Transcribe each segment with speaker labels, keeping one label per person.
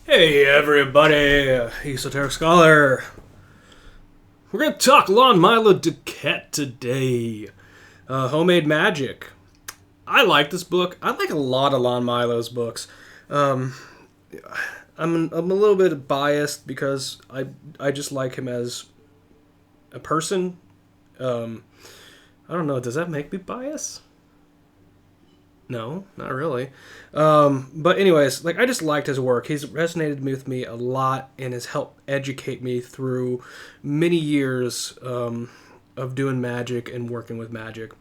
Speaker 1: Hey everybody, Esoteric Scholar. We're going to talk Lon Milo DuQuette today. Homemade Magic. I like this book. I like a lot of Lon Milo's books. I'm a little bit biased because I just like him as a person. I don't know, does that make me biased? No, not really. But anyways, I just liked his work. He's resonated with me a lot and has helped educate me through many years of doing magic and working with magic.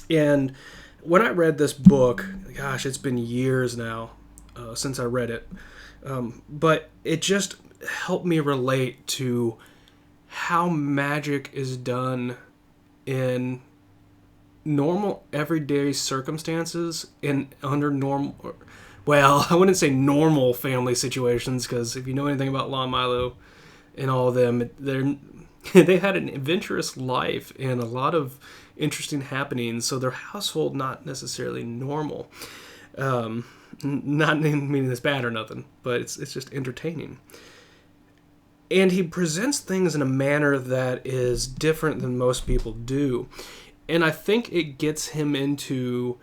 Speaker 1: And when I read this book, gosh, it's been years now since I read it. But it just helped me relate to how magic is done in normal everyday circumstances and under normal, well, I wouldn't say normal family situations, because if you know anything about Lon Milo and all of them, they had an adventurous life and a lot of interesting happenings, so their household not necessarily normal. Not meaning it's bad or nothing, but it's just entertaining. And he presents things in a manner that is different than most people do. And I think it gets him into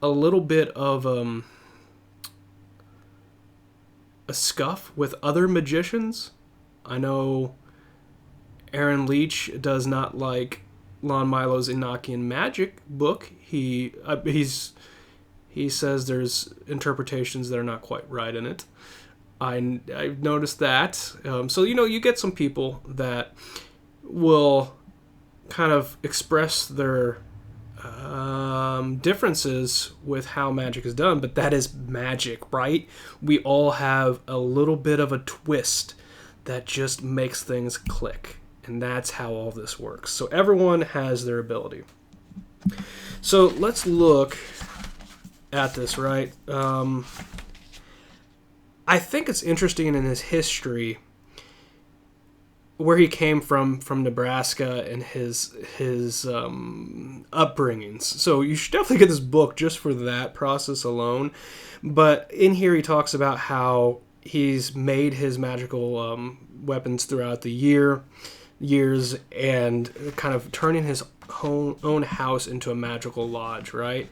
Speaker 1: a little bit of a scuff with other magicians. I know Aaron Leach does not like Lon Milo's Enochian Magic book. He says there's interpretations that are not quite right in it. I've noticed that. So, you get some people that will kind of express their differences with how magic is done, but that is magic, right? We all have a little bit of a twist that just makes things click, and that's how all this works. So everyone has their ability. So let's look at this, right? I think it's interesting in his history, where he came from Nebraska and his upbringings. So you should definitely get this book just for that process alone. But in here he talks about how he's made his magical weapons throughout the years and kind of turning his own house into a magical lodge, right?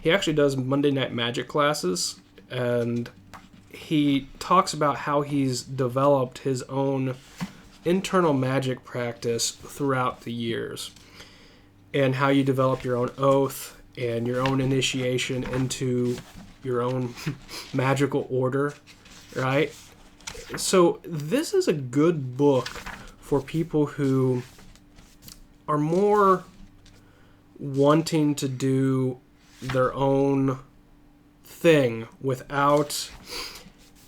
Speaker 1: He actually does Monday Night Magic classes, and he talks about how he's developed his own internal magic practice throughout the years, and how you develop your own oath and your own initiation into your own magical order, right? So this is a good book for people who are more wanting to do their own thing without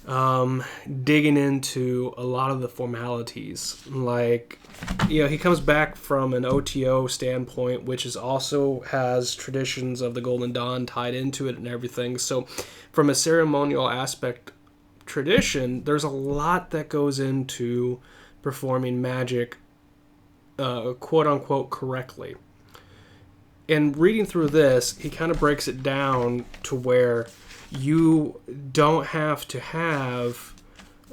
Speaker 1: digging into a lot of the formalities. He comes back from an OTO standpoint, which also has traditions of the Golden Dawn tied into it and everything. So from a ceremonial aspect tradition, there's a lot that goes into performing magic quote unquote correctly. And reading through this, he kind of breaks it down to where you don't have to have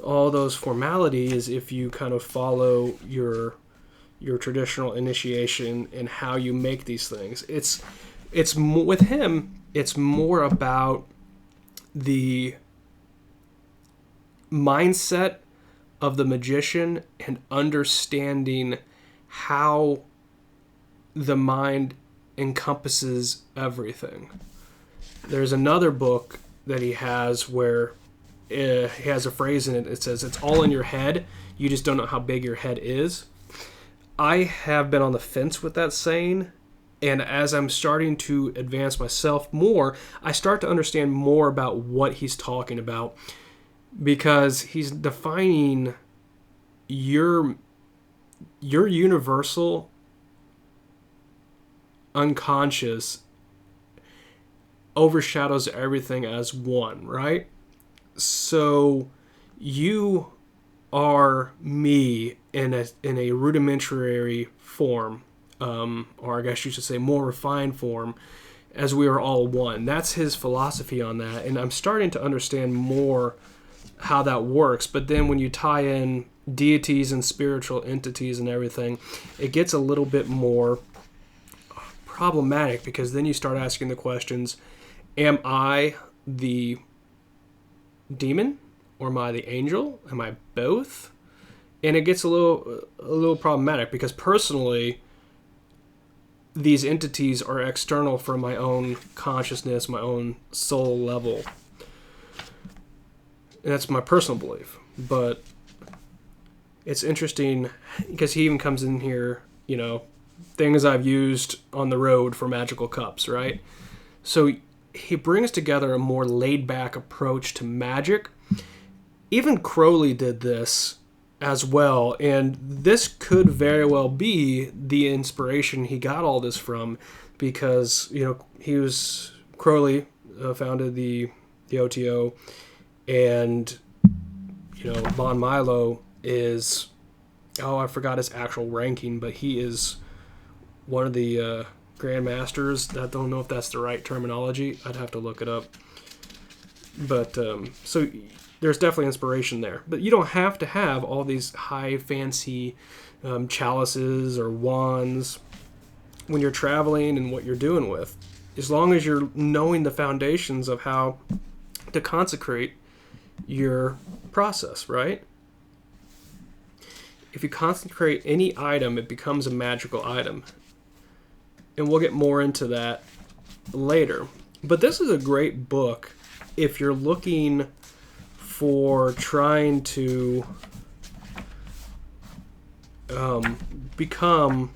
Speaker 1: all those formalities if you kind of follow your traditional initiation and how you make these things. It's with him, it's more about the mindset of the magician and understanding how the mind encompasses everything. There's another book that he has where he has a phrase in it. It says, "It's all in your head. You just don't know how big your head is." I have been on the fence with that saying, and as I'm starting to advance myself more, I start to understand more about what he's talking about, because he's defining your universal unconscious overshadows everything as one, right? So you are me in a rudimentary form or I guess you should say more refined form, as we are all one. That's his philosophy on that, and I'm starting to understand more how that works. But then when you tie in deities and spiritual entities and everything, it gets a little bit more problematic, because then you start asking the questions, am I the demon or am I the angel? Am I both? And it gets a little problematic, because personally these entities are external from my own consciousness, my own soul level. And that's my personal belief. But it's interesting because he even comes in here, things I've used on the road for magical cups, right? So he brings together a more laid-back approach to magic. Even Crowley did this as well, and this could very well be the inspiration he got all this from, because Crowley founded the OTO, and Lon Milo is, I forgot his actual ranking, but he is one of the grandmasters. I don't know if that's the right terminology. I'd have to look it up. But so there's definitely inspiration there. But you don't have to have all these high fancy chalices or wands when you're traveling and what you're doing with. As long as you're knowing the foundations of how to consecrate your process, right? If you consecrate any item, it becomes a magical item. And we'll get more into that later. But this is a great book if you're looking for trying to become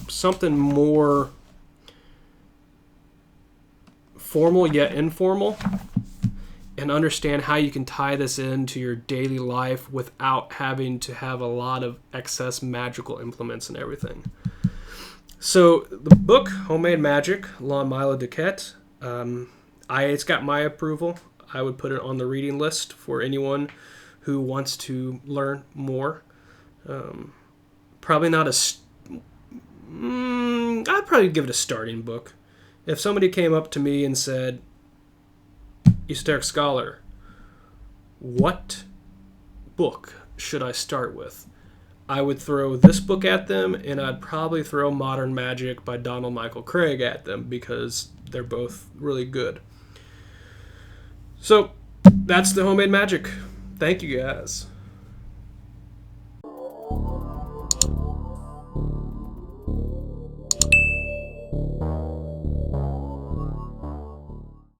Speaker 1: something more formal yet informal, and understand how you can tie this into your daily life without having to have a lot of excess magical implements and everything. So the book, Homemade Magick, Lon Milo DuQuette, it's got my approval. I would put it on the reading list for anyone who wants to learn more. Probably not I'd probably give it a starting book. If somebody came up to me and said, Esoteric Scholar, what book should I start with? I would throw this book at them, and I'd probably throw Modern Magick by Donald Michael Craig at them, because they're both really good. So that's the Homemade Magick. Thank you, guys.